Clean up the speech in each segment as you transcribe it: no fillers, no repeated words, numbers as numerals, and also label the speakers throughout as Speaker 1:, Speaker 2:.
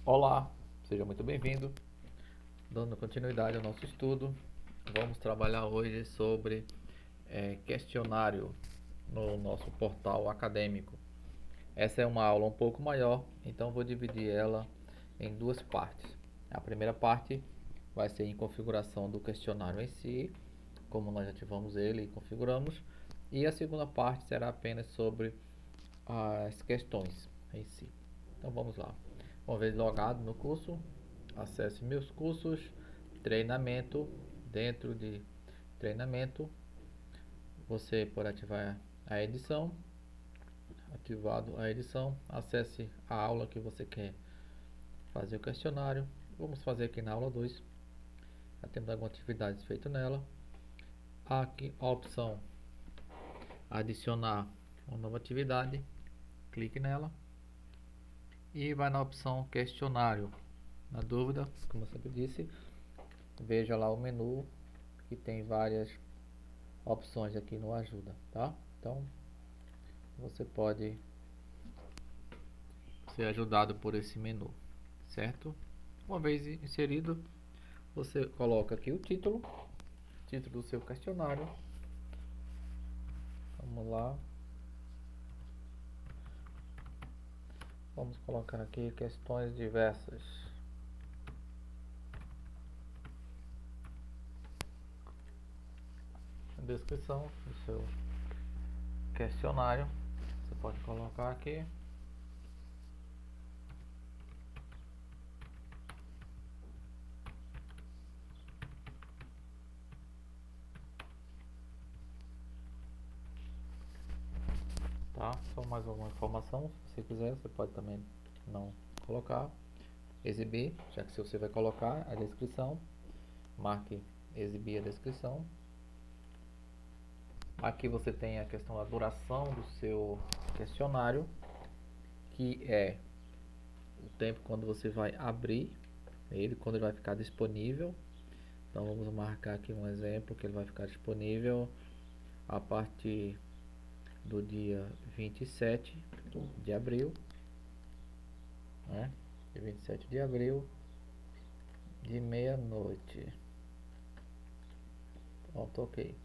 Speaker 1: Olá, seja muito bem-vindo. Dando continuidade ao nosso estudo, vamos trabalhar hoje sobre questionário no nosso portal acadêmico. Essa é uma aula um pouco maior, então vou dividir ela em duas partes. A primeira parte vai ser em configuração do questionário em si, como nós ativamos ele e configuramos, e a segunda parte será apenas sobre as questões em si. Então vamos lá. Uma vez logado no curso, acesse meus cursos, treinamento. Dentro de treinamento, você pode ativar a edição. Ativado a edição, acesse a aula que você quer fazer o questionário. Vamos fazer aqui na aula 2. Já temos algumas atividades feitas nela. Aqui a opção adicionar uma nova atividade. Clique nela e vai na opção questionário. Na dúvida, como eu sempre disse, veja lá o menu que tem várias opções aqui no ajuda, tá? Então você pode ser ajudado por esse menu, certo? Uma vez inserido, você coloca aqui o título do seu questionário. Vamos lá. Vamos colocar aqui questões diversas. A descrição do seu questionário, você pode colocar aqui. Tá? Só mais alguma informação, se você quiser, você pode também não colocar. Exibir, já que se você vai colocar a descrição, marque exibir a descrição. Aqui você tem a questão da duração do seu questionário, que é o tempo quando você vai abrir ele, quando ele vai ficar disponível. Então vamos marcar aqui um exemplo que ele vai ficar disponível a partir do dia 27 de abril, né? Dia 27 de abril, de meia-noite. Pronto, ok.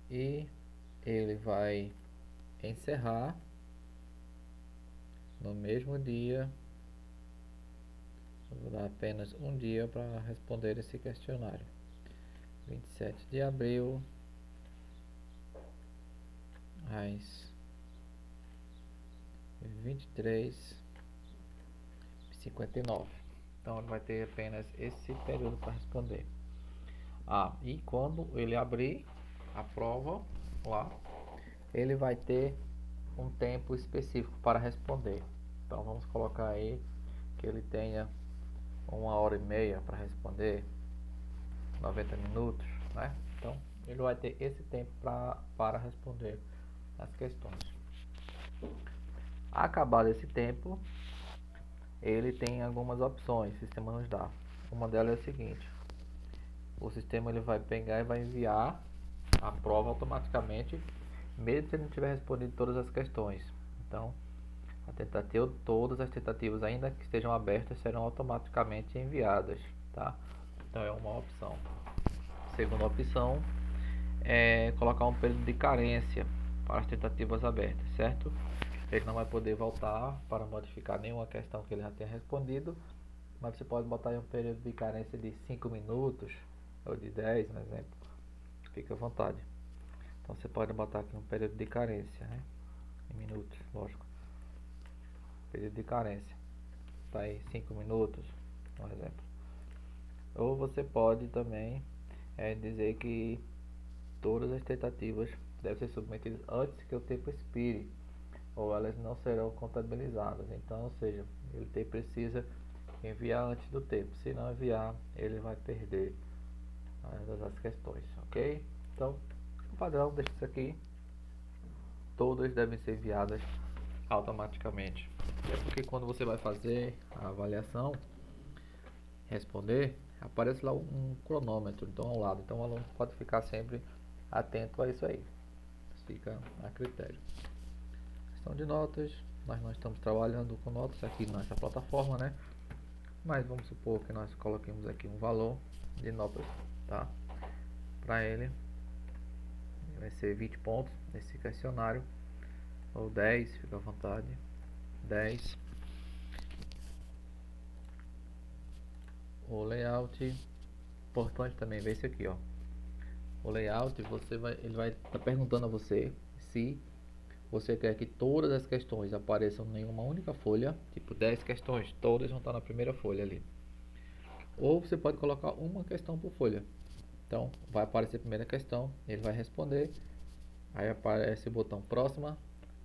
Speaker 1: E ele vai encerrar no mesmo dia. Vou dar apenas um dia para responder esse questionário. 27 de abril, às 23h59. Então ele vai ter apenas esse período para responder. E quando ele abrir a prova lá, ele vai ter um tempo específico para responder. Então vamos colocar aí que ele tenha 1h30 para responder, 90 minutos, né? Então ele vai ter esse tempo para responder as questões. Acabado esse tempo, ele tem algumas opções, o sistema nos dá. Uma delas é a seguinte: o sistema ele vai pegar e vai enviar a prova automaticamente, mesmo se ele não tiver respondido todas as questões. Então, todas as tentativas, ainda que estejam abertas, serão automaticamente enviadas, tá? Então é uma opção. Segunda opção é colocar um período de carência para as tentativas abertas, certo? Ele não vai poder voltar para modificar nenhuma questão que ele já tenha respondido, mas você pode botar aí um período de carência de 5 minutos ou de 10, por exemplo. Fique à vontade. Então você pode botar aqui um período de carência, né? Em minutos, lógico. Período de carência. Tá aí 5 minutos, por exemplo. Ou você pode também dizer que todas as tentativas devem ser submetidas antes que o tempo expire, ou elas não serão contabilizadas. Então, ou seja, ele precisa enviar antes do tempo. Se não enviar, ele vai perder as questões, ok? Então, o padrão deixa isso aqui. Todas devem ser enviadas automaticamente. É porque quando você vai fazer a avaliação, responder, aparece lá um cronômetro, então ao lado. Então o aluno pode ficar sempre atento a isso aí. Fica a critério. Questão de notas, nós não estamos trabalhando com notas aqui nessa plataforma, né? Mas vamos supor que nós coloquemos aqui um valor de notas, tá? Para ele vai ser 20 pontos nesse questionário, ou 10, fica à vontade, 10. O layout, importante também ver isso aqui, ó. O layout, ele vai estar perguntando a você se você quer que todas as questões apareçam em uma única folha, tipo 10 questões, todas vão estar na primeira folha ali. Ou você pode colocar uma questão por folha. Então, vai aparecer a primeira questão, ele vai responder, aí aparece o botão próxima,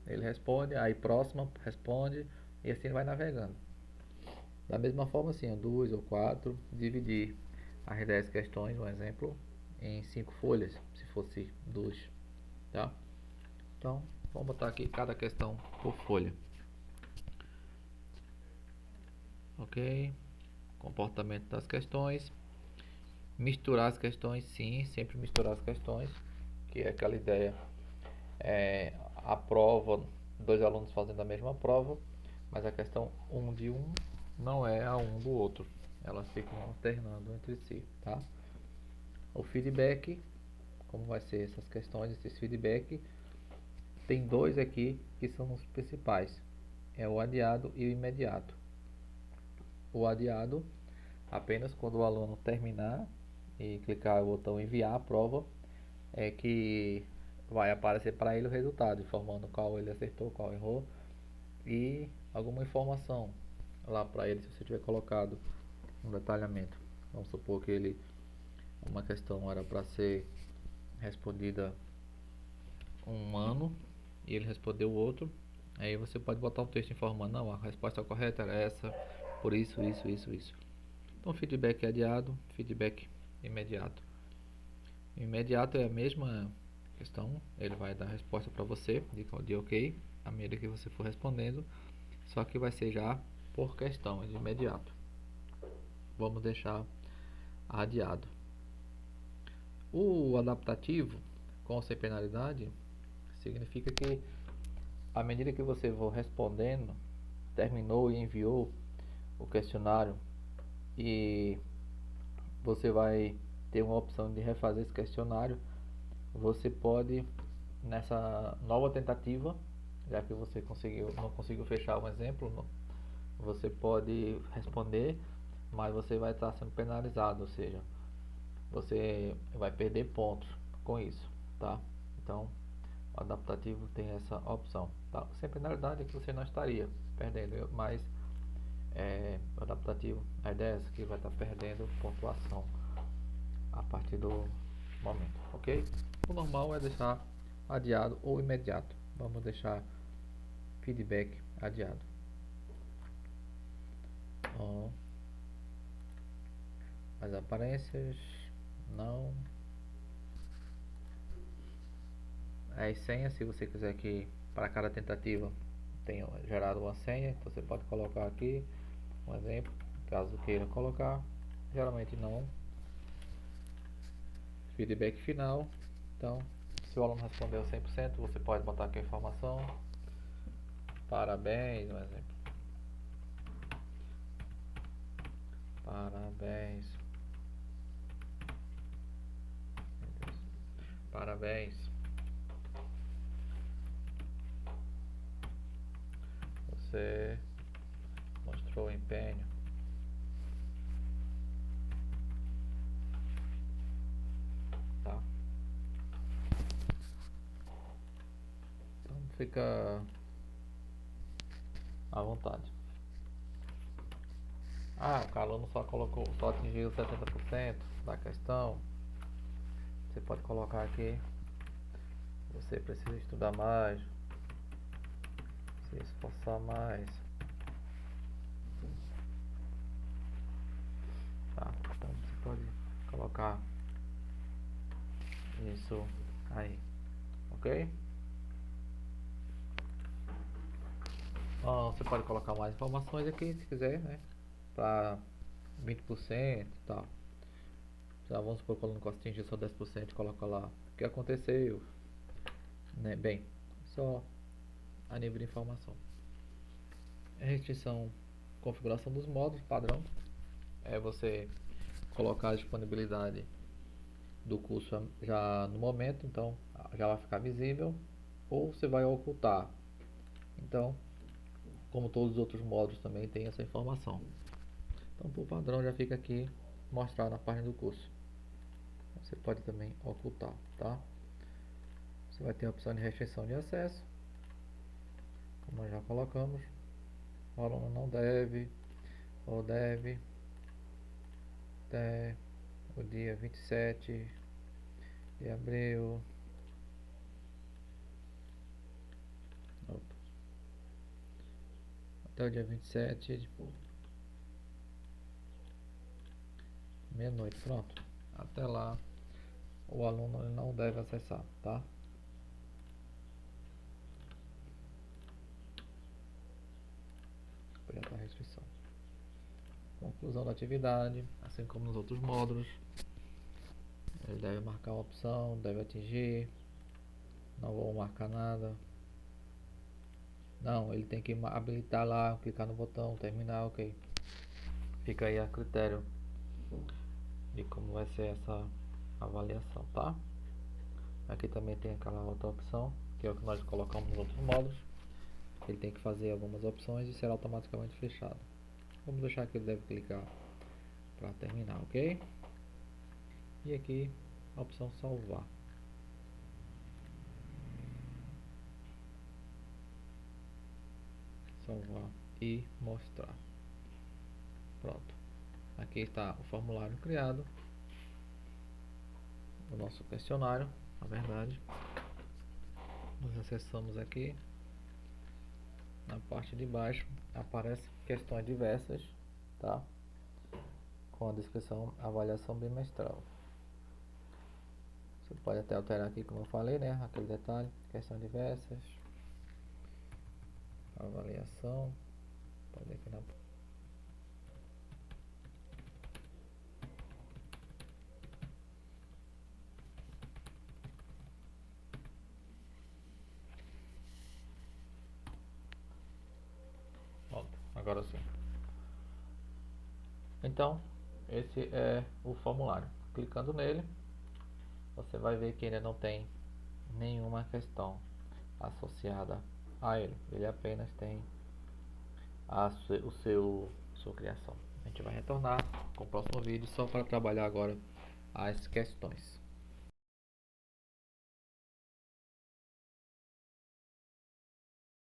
Speaker 1: ele responde, aí próxima, responde, e assim ele vai navegando. Da mesma forma, assim, 2 ou 4, dividir as 10 questões, um exemplo, em 5 folhas, se fosse 2, tá? Então, vamos botar aqui cada questão por folha. Ok? Comportamento das questões. Misturar as questões, sim, sempre misturar as questões, que é aquela ideia, a prova, dois alunos fazendo a mesma prova, mas a questão um de um não é a um do outro, elas ficam alternando entre si, tá? O feedback, como vai ser essas questões, esses feedback, tem dois aqui que são os principais, é o adiado e o imediato. O adiado, apenas quando o aluno terminar e clicar no botão enviar a prova, é que vai aparecer para ele o resultado, informando qual ele acertou, qual errou e alguma informação lá para ele, se você tiver colocado um detalhamento. Vamos supor que uma questão era para ser respondida um ano e ele respondeu outro, aí você pode botar um texto informando, não, a resposta correta era essa, por isso, isso, isso, isso. Então, feedback adiado, feedback imediato. O imediato é a mesma questão, ele vai dar a resposta para você de ok, à medida que você for respondendo, só que vai ser já por questão, é de imediato. Vamos deixar adiado. O adaptativo com sem penalidade significa que à medida que você for respondendo, terminou e enviou o questionário e você vai ter uma opção de refazer esse questionário, você pode, nessa nova tentativa, já que você não conseguiu fechar um exemplo, você pode responder, mas você vai estar sendo penalizado, ou seja, você vai perder pontos com isso, tá? Então, o adaptativo tem essa opção, tá? Sem penalidade é que você não estaria perdendo, mas o adaptativo, a ideia é essa, que vai estar perdendo pontuação a partir do momento, ok? O normal é deixar adiado ou imediato. Vamos deixar feedback adiado. Ó, as aparências, não. As senhas, se você quiser que para cada tentativa tenha gerado uma senha, então você pode colocar aqui um exemplo, caso queira colocar. Geralmente não. Feedback final. Então, se o aluno respondeu 100%, você pode botar aqui a informação. Parabéns, um exemplo. Parabéns. Parabéns. Você mostrou empenho. Tá? Então fica à vontade. Ah, o aluno só atingiu 70% da questão. Você pode colocar aqui. Você precisa estudar mais, se esforçar mais. Tá? Então você pode colocar isso aí, ok? Você pode colocar mais informações aqui se quiser, né? Para 20% e tal. Já vamos supor que o aluno atingir só 10%, coloca lá o que aconteceu, né? Só a nível de informação. A restrição configuração dos módulos, padrão. É você colocar a disponibilidade do curso já no momento, então já vai ficar visível, ou você vai ocultar. Então, como todos os outros módulos também tem essa informação. Então, por padrão já fica aqui mostrado na página do curso. Você pode também ocultar, tá? Você vai ter a opção de restrição de acesso, como nós já colocamos. O aluno não deve ou deve até o dia 27 de abril. Opa. Até o dia 27 meia-noite, pronto. Até lá o aluno não deve acessar, tá? A restrição. Conclusão da atividade, assim como nos outros módulos. Ele deve marcar uma opção, deve atingir. Não vou marcar nada. Não, ele tem que habilitar lá, clicar no botão, terminar, ok. Fica aí a critério de como vai ser essa avaliação, tá? Aqui também tem aquela outra opção, que é o que nós colocamos nos outros módulos. Ele tem que fazer algumas opções e será automaticamente fechado. Vamos deixar que ele deve clicar para terminar, ok? E aqui a opção salvar. Salvar e mostrar. Pronto. Aqui está o formulário criado, o nosso questionário, na verdade. Nós acessamos aqui. Na parte de baixo aparece questões diversas, tá? Com a descrição avaliação bimestral. Você pode até alterar aqui, como eu falei, né? Aquele detalhe, questões diversas, avaliação. Pode aqui na agora sim. Então, esse é o formulário. Clicando nele, você vai ver que ainda não tem nenhuma questão associada a ele. Ele apenas tem sua criação. A gente vai retornar com o próximo vídeo só para trabalhar agora as questões.